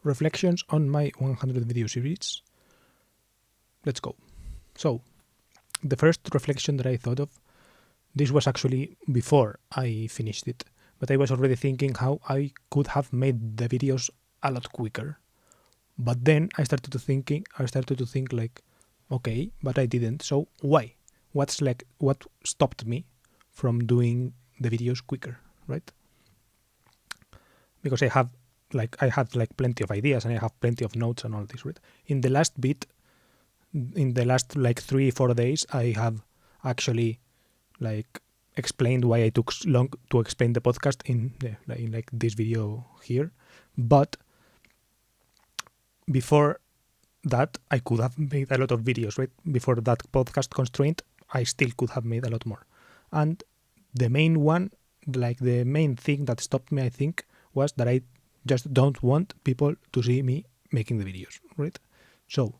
reflections on my 100 video series. Let's go. So, the first reflection that I thought of, this was actually before I finished it, but I was already thinking how I could have made the videos a lot quicker. But then I started to think like, okay, but I didn't. So why? What stopped me from doing the videos quicker, right? Because I had plenty of ideas and I have plenty of notes and all this, right? In the last 3-4 days, I have actually explained why I took long to explain the podcast in this video here. But before that, I could have made a lot of videos, right? Before that podcast constraint, I still could have made a lot more. And the main thing that stopped me, I think, was that I just don't want people to see me making the videos, right? So,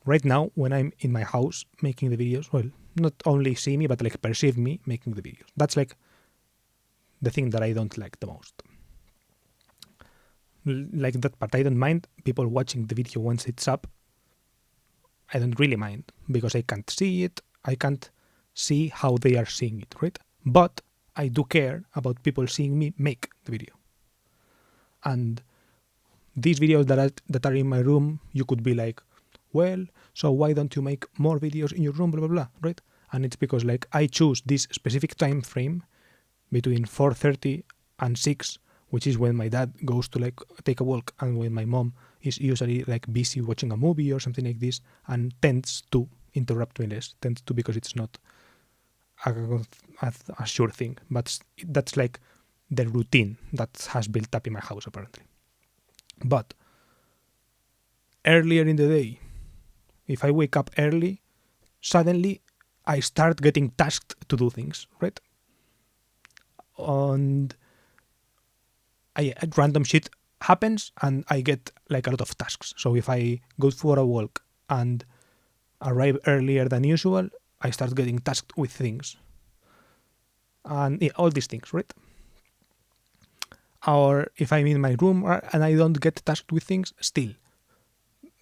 right now, when I'm in my house making the videos, well, not only see me, but perceive me making the videos. That's the thing that I don't like the most. That part, I don't mind people watching the video once it's up. I don't really mind because I can't see it. I can't see how they are seeing it, right? But I do care about people seeing me make the video. And these videos that are in my room, you could be like, well, so why don't you make more videos in your room, blah, blah, blah, right? And it's because I choose this specific time frame between 4:30 and 6, which is when my dad goes to take a walk and when my mom is usually busy watching a movie or something like this and tends to interrupt me less, because it's not a sure thing. But that's the routine that has built up in my house apparently. But earlier in the day, if I wake up early, suddenly I start getting tasked to do things, right? And random shit happens and I get a lot of tasks. So if I go for a walk and arrive earlier than usual, I start getting tasked with things. And all these things, right? Or if I'm in my room and I don't get tasked with things, still,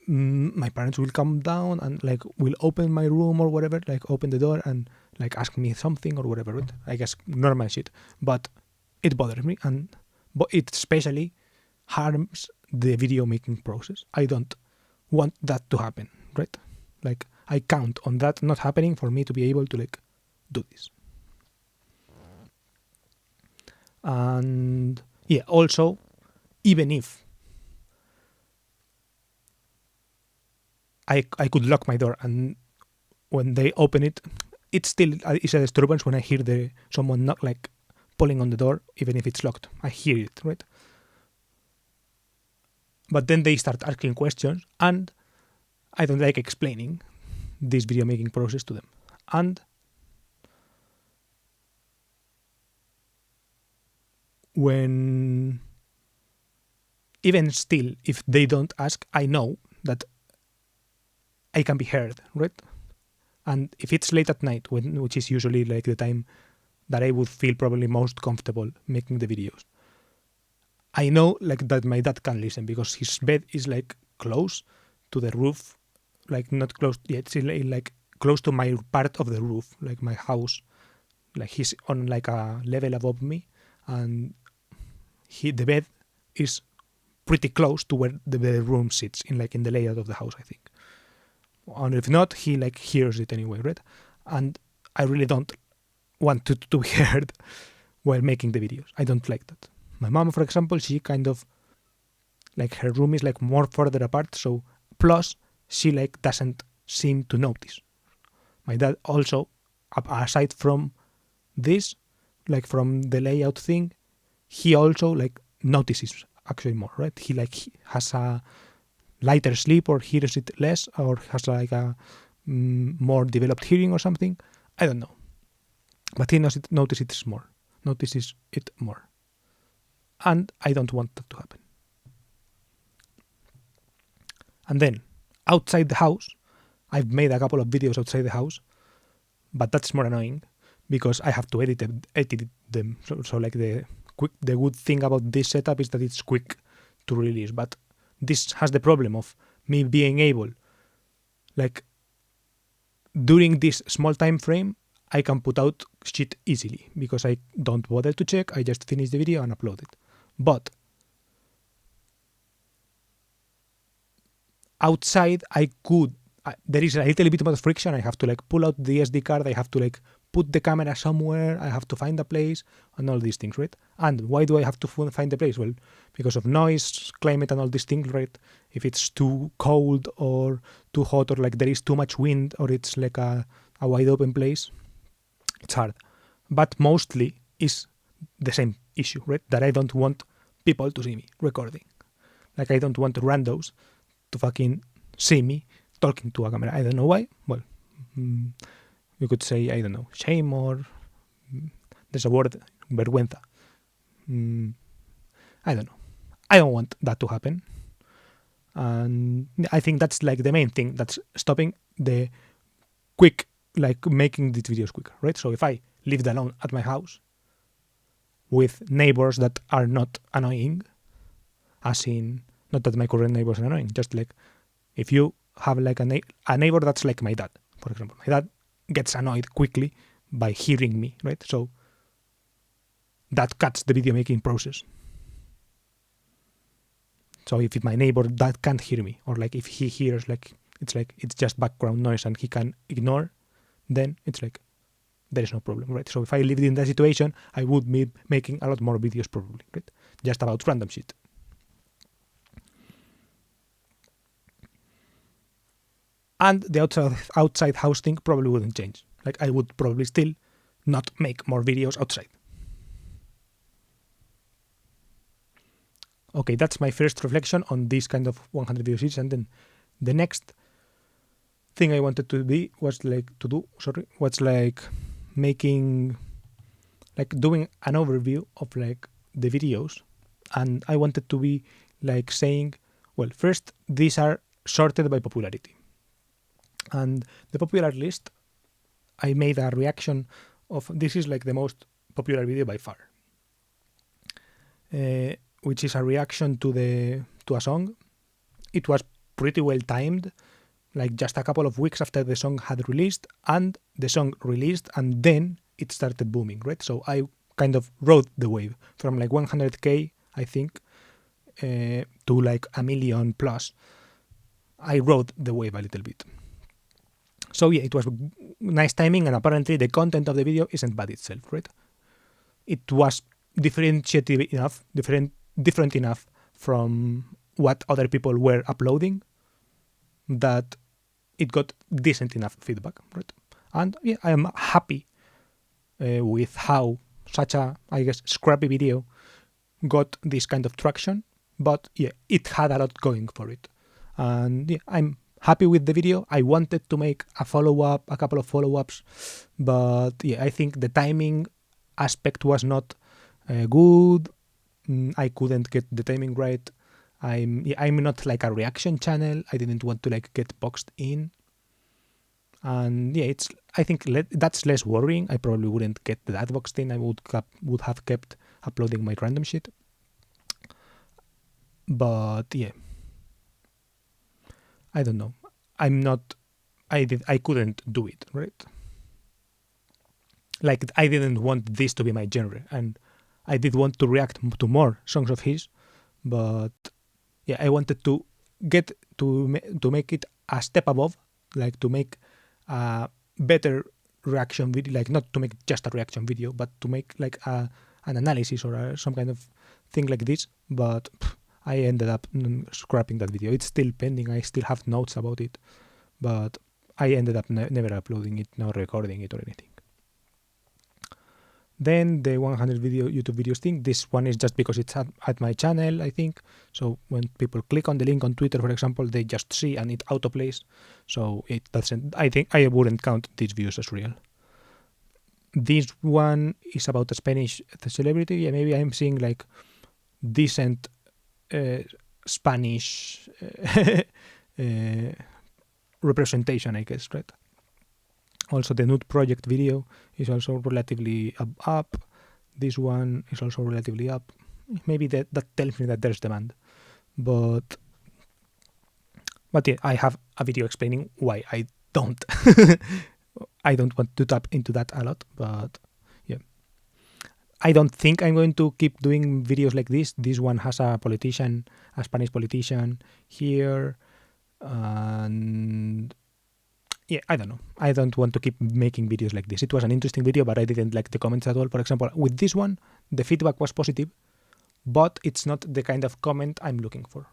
my parents will come down and will open my room or whatever, open the door and ask me something or whatever, right? I guess normal shit. But it bothers me, but it especially harms the video making process. I don't want that to happen, right? I count on that not happening for me to be able to do this. And yeah, also, even if I could lock my door and when they open it, it still is a disturbance when I hear someone not pulling on the door, even if it's locked. I hear it, right? But then they start asking questions and I don't like explaining this video making process to them. And when even still, if they don't ask, I know that I can be heard, right? And if it's late at night, which is usually the time that I would feel probably most comfortable making the videos, I know that my dad can listen because his bed is close to the roof, not close yet, it's close to my part of the roof, my house, he's on a level above me, and the bed is pretty close to where the room sits in the layout of the house, I think. And if not, he hears it anyway, right? And I really don't want to be heard while making the videos. I don't like that. My mom, for example, she kind of her room is more further apart, so plus she doesn't seem to notice. My dad also, aside from this, from the layout thing, he also notices actually more, right? He has a lighter sleep or hears it less or has a more developed hearing or something. I don't know. But he notices it more. And I don't want that to happen. And then, outside the house, I've made a couple of videos outside the house, but that's more annoying because I have to edit them. So the good thing about this setup is that it's quick to release. But this has the problem of me being able, like, during this small time frame, I can put out shit easily because I don't bother to check. I just finish the video and upload it. But outside, there is a little bit of friction. I have to like pull out the SD card. I have to like put the camera somewhere. I have to find a place and all these things, right? And why do I have to find the place? Well, because of noise, climate, and all these things, right? If it's too cold or too hot, or like there is too much wind, or it's like a wide open place, it's hard. But mostly is the same issue, right? That I don't want people to see me recording. Like, I don't want randos to fucking see me talking to a camera. I don't know why. Well, you could say, I don't know, shame, or there's a word, vergüenza. I don't know. I don't want that to happen. And I think that's like the main thing that's stopping the quick, like making these videos quicker, right? So if I lived alone at my house with neighbors that are not annoying, as in, not that my current neighbors are annoying, just like if you have like a neighbor that's like my dad, for example. My dad gets annoyed quickly by hearing me, right? So that cuts the video making process. So if my neighbor that can't hear me, or like if he hears like it's just background noise and he can ignore, then it's like there is no problem, right? So if I lived in that situation, I would be making a lot more videos probably, right? Just about random shit. And the outside house thing probably wouldn't change. Like, I would probably still not make more videos outside. Okay, that's my first reflection on this kind of 100 video series. And then the next thing I wanted to do was making, like, doing an overview of like the videos. And I wanted to be like saying, well, first, these are sorted by popularity. And the popular list, I made a reaction of, this is like the most popular video by far, which is a reaction to a song. It was pretty well timed, like just a couple of weeks after the song had released, and the song released, and then it started booming, right? So I kind of rode the wave from like 100K, I think, to like 1 million plus. I rode the wave a little bit. So yeah, it was nice timing, and apparently the content of the video isn't bad itself, right? It was different enough from what other people were uploading that it got decent enough feedback, right? And yeah, I am happy with how such a, I guess, scrappy video got this kind of traction. But yeah, it had a lot going for it. And yeah, I'm happy with the video. I wanted to make a couple of follow-ups, but yeah, I think the timing aspect was not good. I couldn't get the timing right. I'm not like a reaction channel. I didn't want to like get boxed in. And yeah, I think that's less worrying. I probably wouldn't get that boxed in. I would have kept uploading my random shit. But yeah, I don't know. I couldn't do it, right? Like, I didn't want this to be my genre, and I did want to react to more songs of his, but yeah, I wanted to get to make it a step above, like to make a better reaction video, like not to make just a reaction video, but to make like an analysis or some kind of thing like this. But I ended up scrapping that video. It's still pending. I still have notes about it, but I ended up never uploading it, nor recording it or anything. Then the 100 YouTube videos thing. This one is just because it's at my channel, I think. So when people click on the link on Twitter, for example, they just see and it autoplays. So it doesn't. I think I wouldn't count these views as real. This one is about a Spanish celebrity. Yeah, maybe I'm seeing like decent Spanish representation, I guess, right? Also, the Nude Project video is also relatively up. This one is also relatively up. Maybe that tells me that there's demand. But yeah, I have a video explaining why I don't. I don't want to tap into that a lot, but yeah. I don't think I'm going to keep doing videos like this. This one has a politician, a Spanish politician here, and yeah, I don't know. I don't want to keep making videos like this. It was an interesting video, but I didn't like the comments at all. For example, with this one, the feedback was positive, but it's not the kind of comment I'm looking for.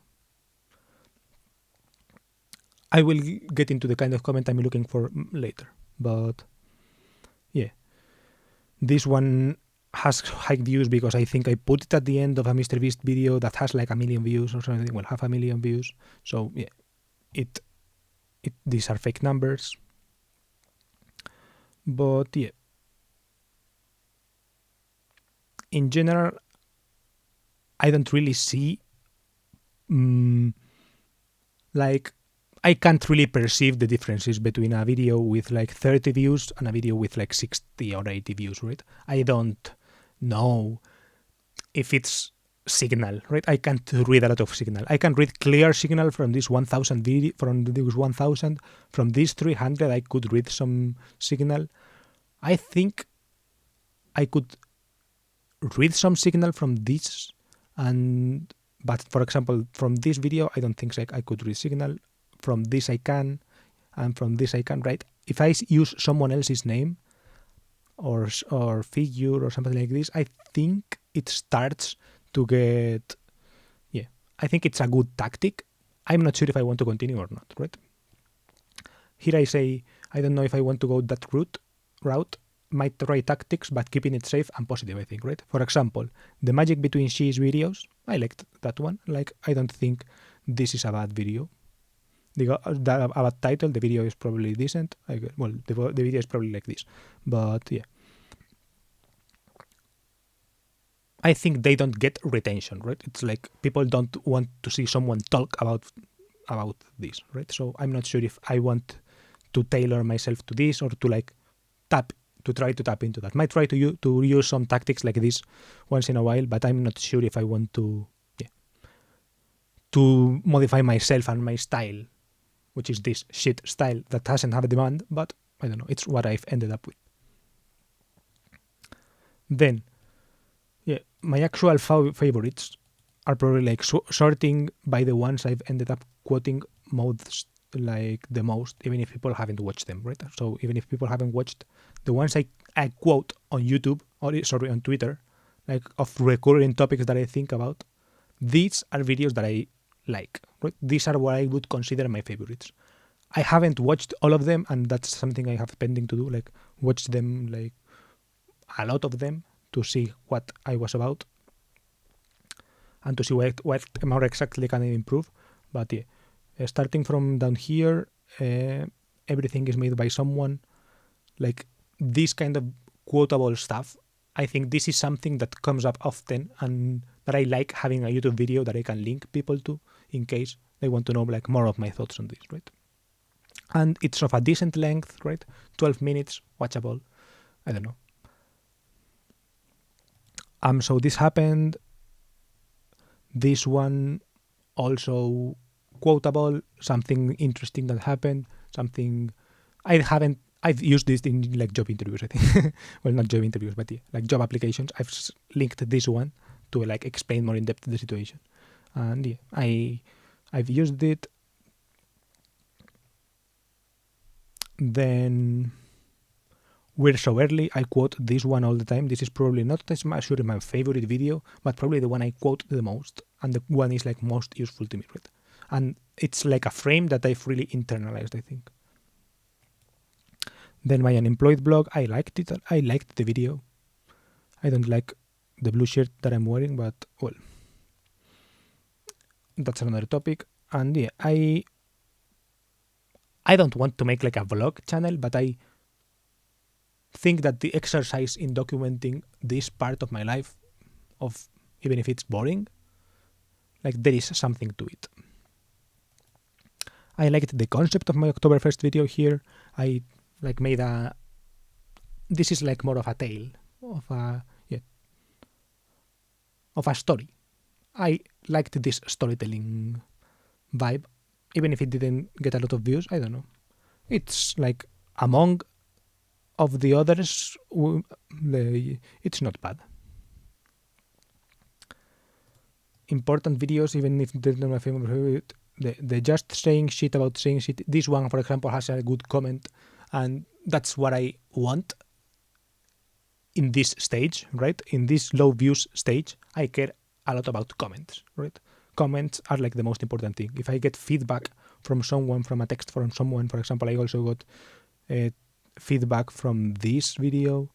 I will get into the kind of comment I'm looking for later, but yeah. This one has high views because I think I put it at the end of a MrBeast video that has like 1 million views or something. Well, 500,000 views. So yeah, these are fake numbers. But yeah, in general, I don't really see like I can't really perceive the differences between a video with like 30 views and a video with like 60 or 80 views, right? I don't know if it's signal, right? I can't read a lot of signal. I can read clear signal from this 1,000 video, from this 1,000, from this 300. I could read some signal. I think I could read some signal from this, but for example, from this video, I don't think like I could read signal. From this I can, and from this I can, right? If I use someone else's name or figure or something like this, I think it starts to get, yeah, I think it's a good tactic. I'm not sure if I want to continue or not, right? Here I say, I don't know if I want to go that route, might try tactics, but keeping it safe and positive, I think, right? For example, the magic between she's videos, I liked that one. Like, I don't think this is a bad video. About title, the video is probably decent. Well, the video is probably like this, but yeah, I think they don't get retention, right? It's like people don't want to see someone talk about this, right? So I'm not sure if I want to tailor myself to this or to like try to tap into that. Might try to use some tactics like this once in a while, but I'm not sure if I want to modify myself and my style, which is this shit style that doesn't have a demand, but I don't know, it's what I've ended up with. Then, yeah, my actual favorites are probably like sorting by the ones I've ended up quoting most, like the most, even if people haven't watched them, right? So even if people haven't watched the ones I quote on YouTube, or sorry, on Twitter, like of recurring topics that I think about, these are videos that I like, right? These are what I would consider my favorites. I haven't watched all of them, and that's something I have pending to do, like watch them, like a lot of them, to see what I was about and to see what more exactly can I improve. But yeah, starting from down here, everything is made by someone, like this kind of quotable stuff. I think this is something that comes up often and that I like having a YouTube video that I can link people to in case they want to know like more of my thoughts on this, right? And it's of a decent length, right? 12 minutes, watchable. I don't know. So this happened. This one also quotable, something interesting that happened, something I've used this in like job interviews, I think. Well, not job interviews, but yeah, like job applications. I've linked this one to like explain more in depth the situation. And yeah, I've used it. Then we're so early, I quote this one all the time. This is probably not as much my favorite video, but probably the one I quote the most, and the one is like most useful to me, right? And it's like a frame that I've really internalized, I think. Then my unemployed blog, I liked it. I liked the video. I don't like the blue shirt that I'm wearing, but well, that's another topic. And yeah, I don't want to make like a vlog channel, but I think that the exercise in documenting this part of my life, of even if it's boring, like there is something to it. I liked the concept of my October 1st video here. I like made this is like more of a tale of a story. I liked this storytelling vibe, even if it didn't get a lot of views. I don't know. It's like among of the others, it's not bad. Important videos, even if they're not my favorite, the just saying shit about saying shit. This one, for example, has a good comment, and that's what I want in this stage, right? In this low views stage, I care a lot about comments, right? Comments are like the most important thing. If I get feedback from someone, from a text from someone, for example, I also got feedback from this video,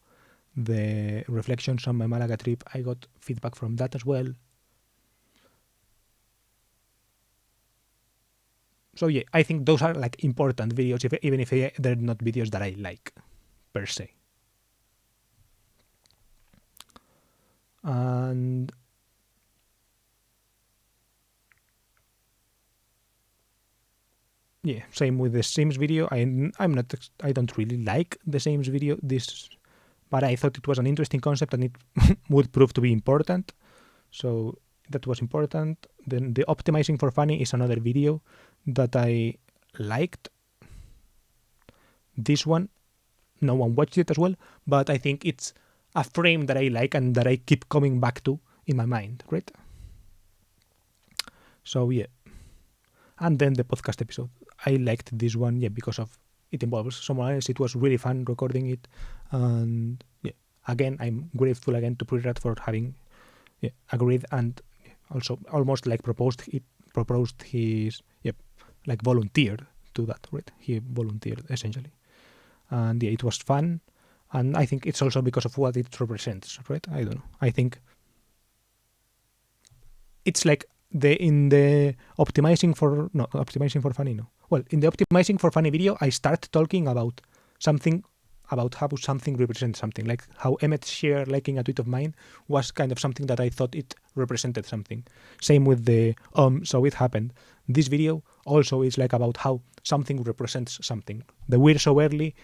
the reflections on my Malaga trip. I got feedback from that as well. So yeah, I think those are like important videos, even if they're not videos that I like per se. And yeah, same with the Sims video. I don't really like the Sims video. But I thought it was an interesting concept and it would prove to be important. So that was important. Then the optimizing for funny is another video that I liked. This one, no one watched it as well, but I think it's a frame that I like and that I keep coming back to in my mind, right? So yeah. And then the podcast episode. I liked this one, yeah, because of it involves someone else. It was really fun recording it. And yeah, again, I'm grateful again to Pre-Rat for having agreed and also almost like proposed his, like volunteered to that, right? He volunteered essentially. And yeah, it was fun. And I think it's also because of what it represents, right? I don't know. I think it's like in the optimizing for funny, no. Well, in the optimizing for funny video, I start talking about something, about how something represents something, like how Emmet Shear liking a tweet of mine was kind of something that I thought it represented something. Same with the so it happened. This video also is like about how something represents something. The we're so early,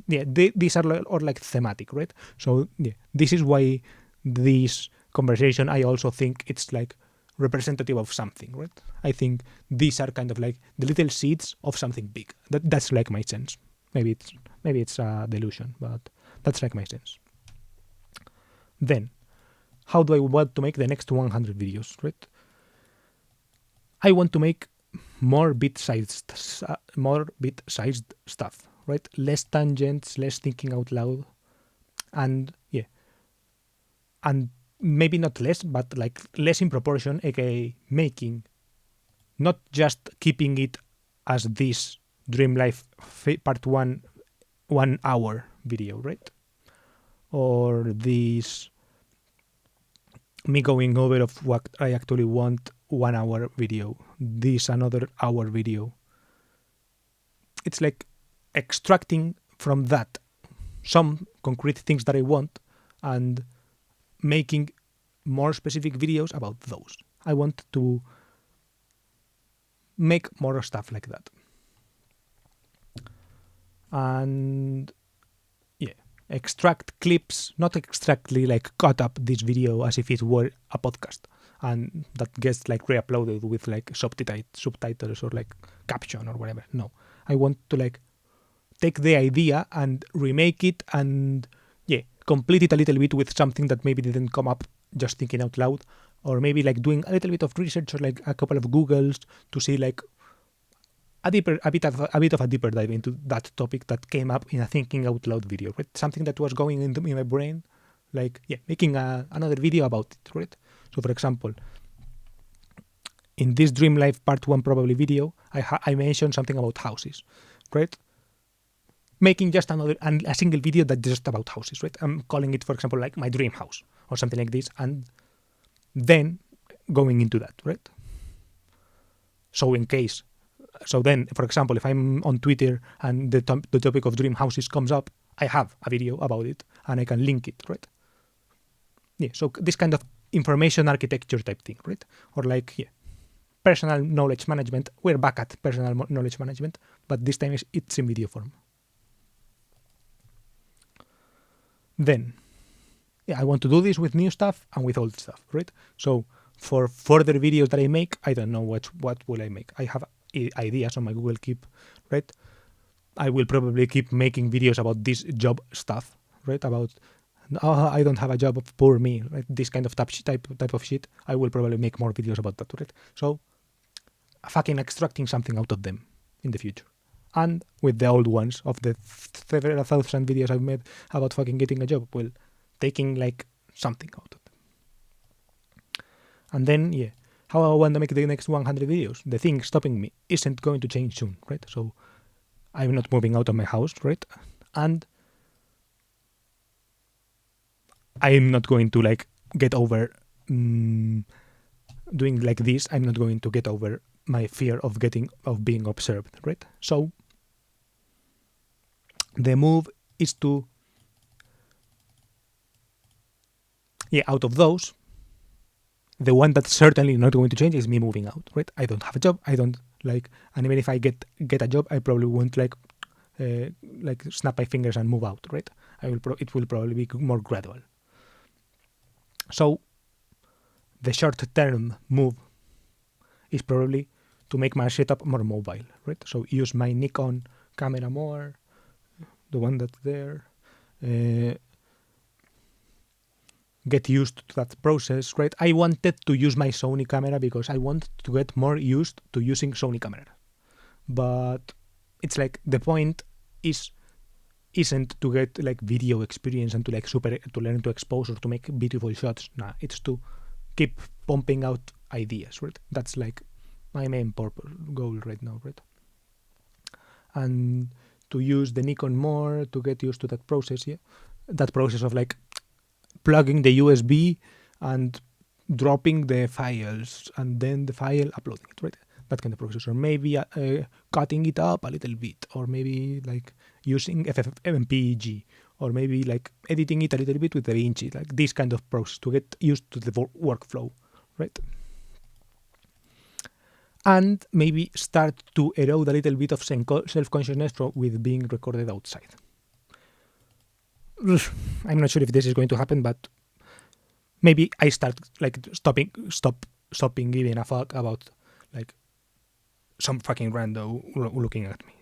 these are like thematic, right? So yeah, this is why this conversation, I also think it's like representative of something, right? I think these are kind of like the little seeds of something big. That's like my sense. Maybe it's a delusion, but that's like my sense. Then, how do I want to make the next 100 videos, right? I want to make more bit-sized stuff, right? Less tangents, less thinking out loud, and and maybe not less, but like less in proportion, aka making, not just keeping it as this Dream Life part 1 hour video, right? Or this me going over of what I actually want 1 hour video, this another hour video. It's like extracting from that some concrete things that I want and making more specific videos about those. I want to make more stuff like that. And extract clips, not exactly like cut up this video as if it were a podcast and that gets like re-uploaded with like subtitles or like caption or whatever. No, I want to like take the idea and remake it and complete it a little bit with something that maybe didn't come up just thinking out loud, or maybe like doing a little bit of research or like a couple of Googles to see like a bit of a deeper dive into that topic that came up in a thinking out loud video, right? Something that was going into my brain, like making another video about it, right? So for example, in this Dream Life Part 1 probably video, I mentioned something about houses, right? Making just a single video that's just about houses, right? I'm calling it, for example, like my dream house or something like this, and then going into that, right? So then, for example, if I'm on Twitter and the topic of dream houses comes up, I have a video about it and I can link it, right? Yeah, so this kind of information architecture type thing, right? Or like, personal knowledge management. We're back at personal knowledge management, but this time it's in video form. Then, I want to do this with new stuff and with old stuff, right? So for further videos that I make, I don't know what will I make. I have ideas on my Google Keep, right? I will probably keep making videos about this job stuff, right? About I don't have a job, poor me, right? This kind of type of shit. I will probably make more videos about that, right? So fucking extracting something out of them in the future. And with the old ones of the several thousand videos I've made about fucking getting a job, well, taking like something out of them. And then, yeah, how I want to make the next 100 videos. The thing stopping me isn't going to change soon, right? So I'm not moving out of my house, right? And I'm not going to like get over doing like this. I'm not going to get over my fear of being observed, right? So the move is to, out of those, the one that's certainly not going to change is me moving out, right? I don't have a job. I don't like, and even if I get a job, I probably won't like snap my fingers and move out, right? It will probably be more gradual. So the short-term move is probably to make my setup more mobile, right? So use my Nikon camera more, the one that's there. Get used to that process, right? I wanted to use my Sony camera because I want to get more used to using Sony camera. But it's like the point isn't to get like video experience and to like to learn to expose or to make beautiful shots. Nah, it's to keep pumping out ideas, right? That's like my main goal right now, right? And to use the Nikon more, to get used to that process, that process of like plugging the USB and dropping the files and then the file uploading it, right? That kind of process. Or maybe cutting it up a little bit, or maybe like using FFmpeg, or maybe like editing it a little bit with DaVinci, like this kind of process to get used to the workflow, right? And maybe start to erode a little bit of self-consciousness with being recorded outside. I'm not sure if this is going to happen, but maybe I start like stopping giving a fuck about like some fucking rando looking at me.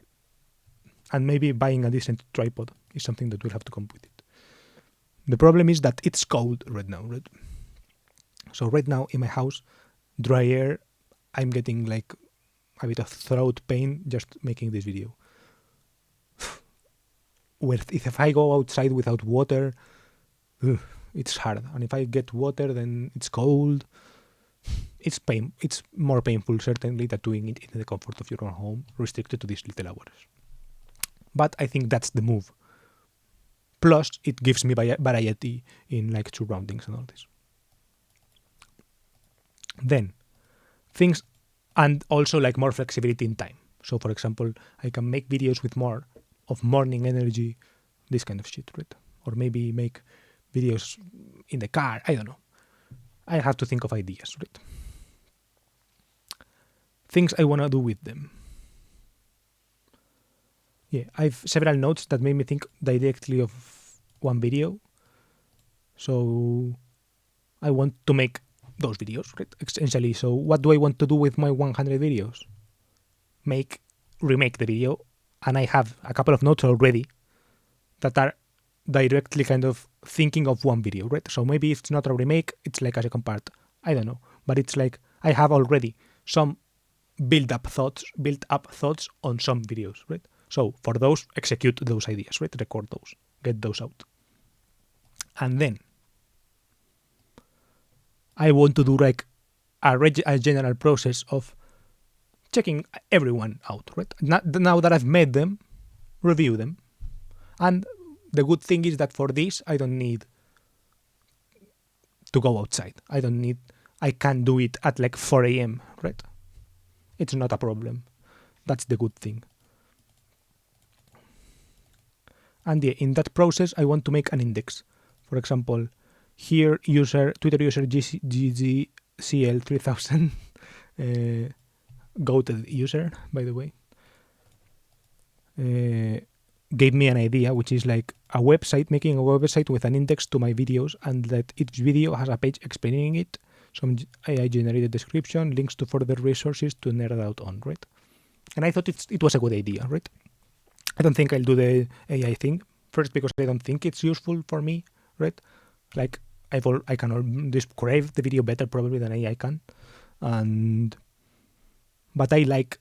And maybe buying a decent tripod is something that we'll have to come with it. The problem is that it's cold right now, right? So right now in my house, dry air, I'm getting like a bit of throat pain just making this video. If I go outside without water, it's hard. And if I get water, then it's cold. It's more painful, certainly, than doing it in the comfort of your own home, restricted to these little hours. But I think that's the move. Plus, it gives me variety in like surroundings and all this. Then, things, and also like more flexibility in time. So, for example, I can make videos with more of morning energy, this kind of shit, right? Or maybe make videos in the car, I don't know. I have to think of ideas, right? Things I want to do with them. Yeah, I've several notes that made me think directly of one video. So I want to make those videos, right? Essentially. So what do I want to do with my 100 videos? Remake the video. And I have a couple of notes already that are directly kind of thinking of one video, right? So maybe it's not a remake, it's like a second part. I don't know. But it's like I have already some built up thoughts on some videos, right? So for those, execute those ideas, right? Record those, get those out. And then I want to do like a general process of checking everyone out, right? Now that I've made them, review them. And the good thing is that for this, I don't need to go outside. I can do it at like 4 a.m., right? It's not a problem. That's the good thing. And in that process, I want to make an index. For example, here Twitter user GGCL3000, goated user, by the way, gave me an idea, which is like making a website with an index to my videos, and that each video has a page explaining it. some AI generated description, links to further resources to nerd out on, right? And I thought it was a good idea, right? I don't think I'll do the AI thing. First, because I don't think it's useful for me, right? Like I can describe the video better probably than AI can, but I like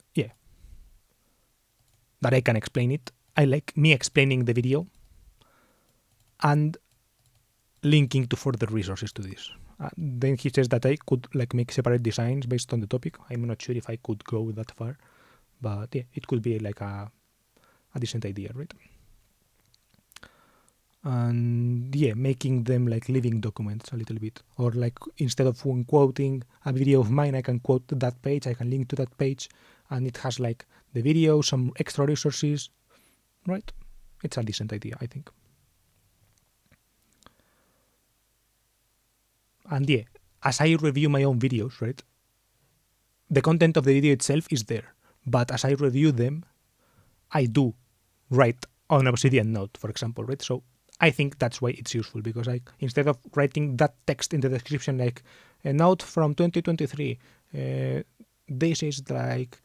that I can explain it. I like me explaining the video and linking to further resources to this. Then he says that I could like make separate designs based on the topic. I'm not sure if I could go that far, but yeah, it could be like a decent idea, right? And yeah, making them like living documents a little bit, or like instead of when quoting a video of mine, I can quote that page, I can link to that page, and it has like the video, some extra resources, right? It's a decent idea, I think. And yeah, as I review my own videos, right, the content of the video itself is there, but as I review them, I do write on Obsidian Note, for example, right? So I think that's why it's useful, because instead of writing that text in the description like a note from 2023, this is like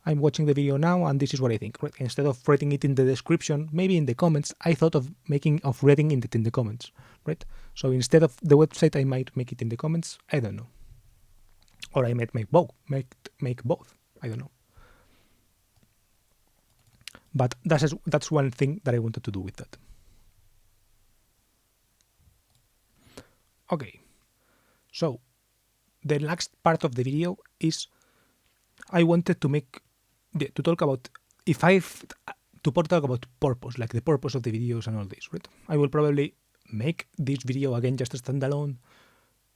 I'm watching the video now and this is what I think, right? Instead of writing it in the description, maybe in the comments, I thought of writing it in the comments, right? So instead of the website, I might make it in the comments. I don't know, or I might make both. Make both. I don't know. But that's one thing that I wanted to do with that. Okay, so the last part of the video is I wanted to talk about talk about purpose, like the purpose of the videos and all this, right? I will probably make this video again just a standalone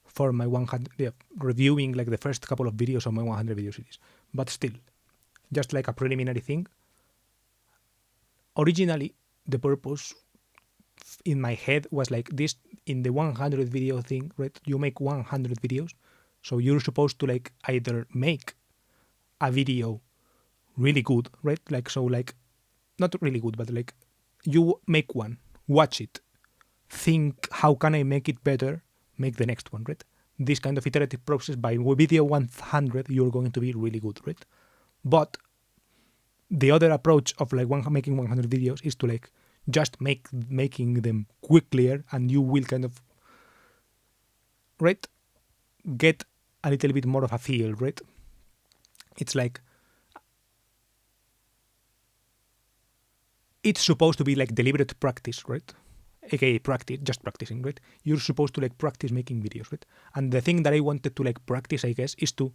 for my 100 reviewing like the first couple of videos of my 100 video series, but still, just like a preliminary thing. Originally, the purpose in my head was like this: in the 100 video thing, right? You make 100 videos, so you're supposed to like either make a video really good, right? Like, so like not really good, but like you make one, watch it, think how can I make it better, make the next one, right? This kind of iterative process. By video 100 you're going to be really good, right? But the other approach of like making 100 videos is to like just making them quicker, and you will kind of, right, get a little bit more of a feel, right? It's like it's supposed to be like deliberate practice, right? AKA practice, just practicing, right? You're supposed to like practice making videos, right? And the thing that I wanted to like practice, I guess, is to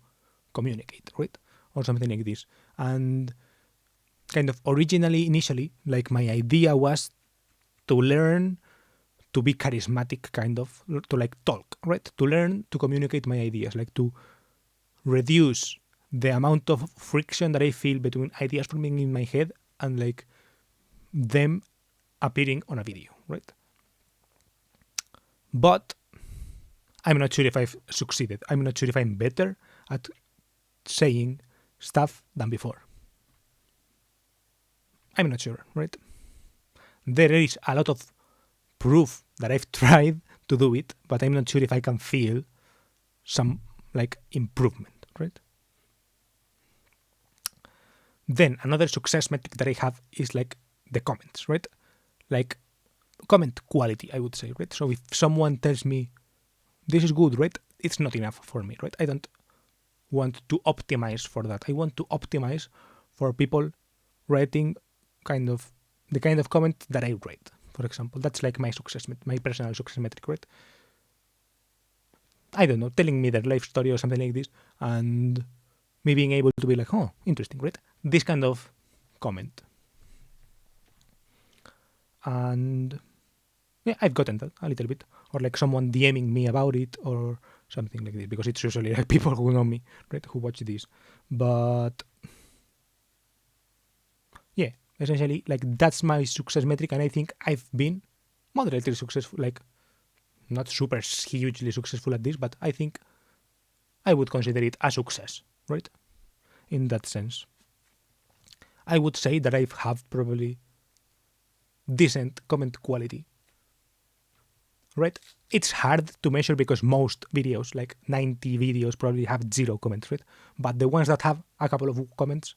communicate, right? Or something like this. And kind of initially, like my idea was to learn to be charismatic, kind of, to like talk, right? To learn to communicate my ideas, like to reduce the amount of friction that I feel between ideas forming in my head and like them appearing on a video, right? But I'm not sure if I've succeeded. I'm not sure if I'm better at saying stuff than before. I'm not sure, right? There is a lot of proof that I've tried to do it, but I'm not sure if I can feel some like improvement, right? Then another success metric that I have is like the comments, right? Like comment quality, I would say, right? So if someone tells me this is good, right, it's not enough for me, right? I don't want to optimize for that. I want to optimize for people writing the kind of comment that I write, for example. That's like my personal success metric, right? I don't know, telling me their life story or something like this, and me being able to be like, oh, interesting, right? This kind of comment. And yeah, I've gotten that a little bit. Or like someone DMing me about it or something like this, because it's usually like people who know me, right, who watch this. But yeah, essentially, like that's my success metric, and I think I've been moderately successful, like not super hugely successful at this, but I think I would consider it a success, right? In that sense. I would say that I have probably decent comment quality right? It's hard to measure because most videos, like 90 videos, probably have 0 comments, right? But the ones that have a couple of comments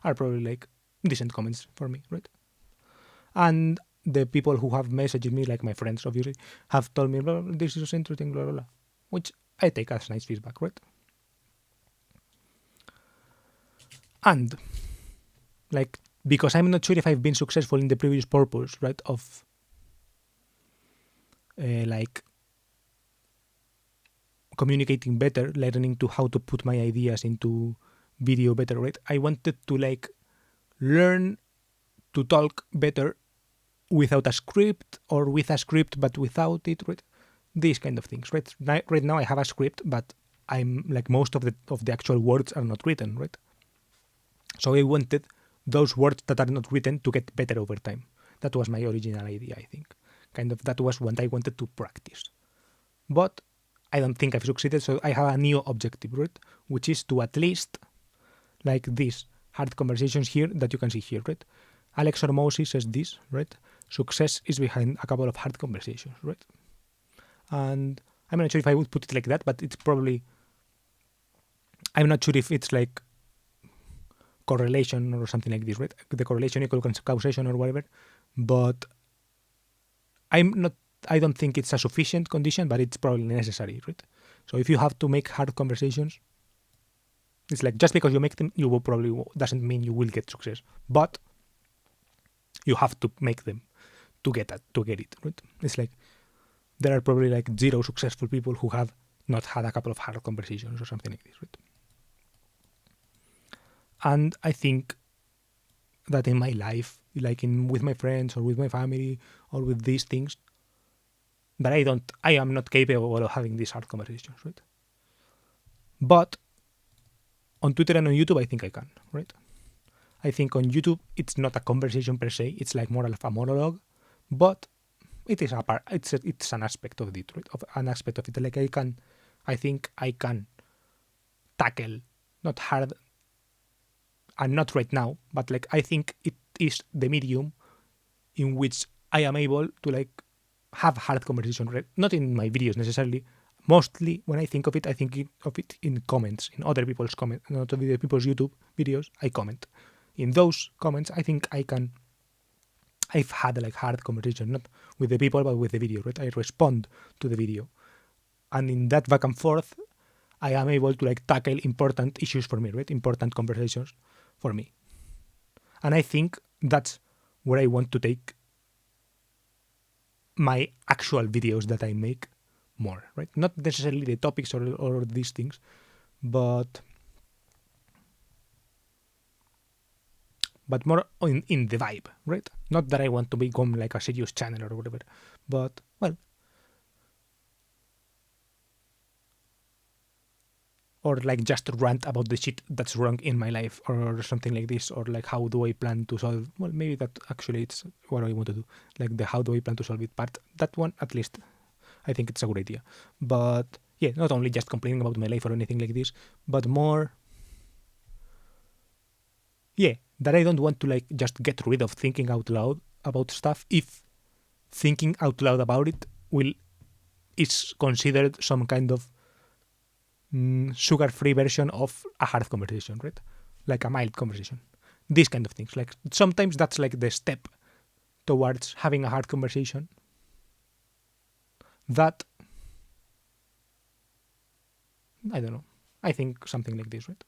are probably like decent comments for me, right? And the people who have messaged me, like my friends, obviously, have told me, blah, blah, this is interesting, blah, blah, blah, which I take as nice feedback, right? And like, because I'm not sure if I've been successful in the previous purpose, right, of like communicating better, learning to how to put my ideas into video better, right? I wanted to like learn to talk better without a script, or with a script but without it, right? These kind of things, right? Right now I have a script, but I'm like most of the actual words are not written, right? So I wanted those words that are not written to get better over time. That was my original idea, I think. Kind of that was what I wanted to practice. But I don't think I've succeeded, so I have a new objective, right? Which is to at least, like these hard conversations here that you can see here, right? Alex Hormozy says this, right? Success is behind a couple of hard conversations, right? And I'm not sure if I would put it like that, but it's probably, I'm not sure if it's like correlation or something like this, right? The correlation equal causation or whatever, but I don't think it's a sufficient condition, but it's probably necessary, right? So if you have to make hard conversations, it's like just because you make them, you will probably doesn't mean you will get success, but you have to make them to get it, right? It's like there are probably like 0 successful people who have not had a couple of hard conversations or something like this, right? And I think that in my life, like with my friends or with my family or with these things, that I am not capable of having these hard conversations, right? But on Twitter and on YouTube, I think I can, right? I think on YouTube, it's not a conversation per se. It's like more of a monologue, but it is a part. It's an aspect of it, right? Of an aspect of it. Like I think I can tackle, not hard, and not right now, but like I think it is the medium in which I am able to like have hard conversation, right? Not in my videos necessarily. Mostly when I think of it of it in comments, in other people's comments, in other people's YouTube videos. I comment. In those comments, I think I've had like hard conversation, not with the people, but with the video, right? I respond to the video. And in that back and forth, I am able to like tackle important issues for me, right? Important conversations for me. And I think that's where I want to take my actual videos that I make more, right? Not necessarily the topics or these things, but more in the vibe, right? Not that I want to become like a serious channel or whatever, but well, or like just rant about the shit that's wrong in my life or something like this, or like how do I plan to solve, well, maybe that actually it's what I want to do, like the how do I plan to solve it part. That one, at least, I think it's a good idea. But yeah, not only just complaining about my life or anything like this, but more, yeah, that I don't want to like just get rid of thinking out loud about stuff if thinking out loud about it is considered some kind of sugar-free version of a hard conversation, right? Like a mild conversation. These kind of things. Like sometimes that's like the step towards having a hard conversation. That, I don't know. I think something like this, right?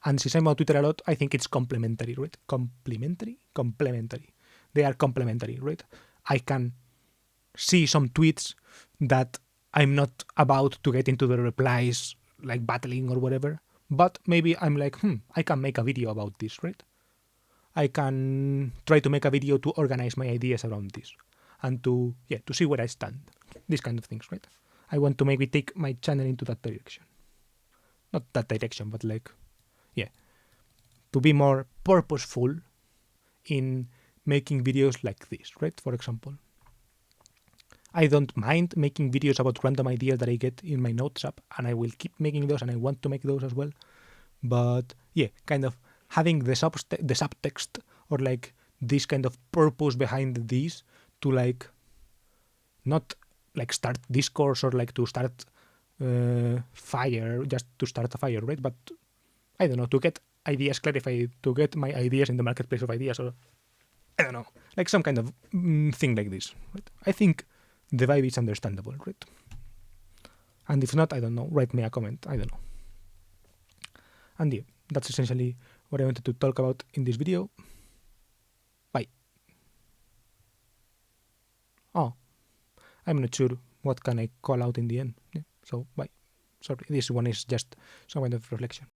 And since I'm on Twitter a lot, I think it's complementary, right? Complementary? Complementary. They are complementary, right? I can see some tweets that I'm not about to get into the replies, like battling or whatever, but maybe I'm like, I can make a video about this, right? I can try to make a video to organize my ideas around this and to see where I stand. These kind of things, right? I want to maybe take my channel into that direction. Not that direction, but like, to be more purposeful in making videos like this, right? For example, I don't mind making videos about random ideas that I get in my notes app, and I will keep making those, and I want to make those as well. But kind of having the subtext or like this kind of purpose behind these to like not like start discourse or like to start fire, just to start a fire, right? But I don't know, to get ideas clarified, to get my ideas in the marketplace of ideas, or I don't know, like some kind of thing like this, right? I think the vibe is understandable, right? And if not, I don't know, write me a comment, I don't know. And yeah, that's essentially what I wanted to talk about in this video. Bye. Oh, I'm not sure what can I call out in the end. Yeah, so bye. Sorry, this one is just some kind of reflection.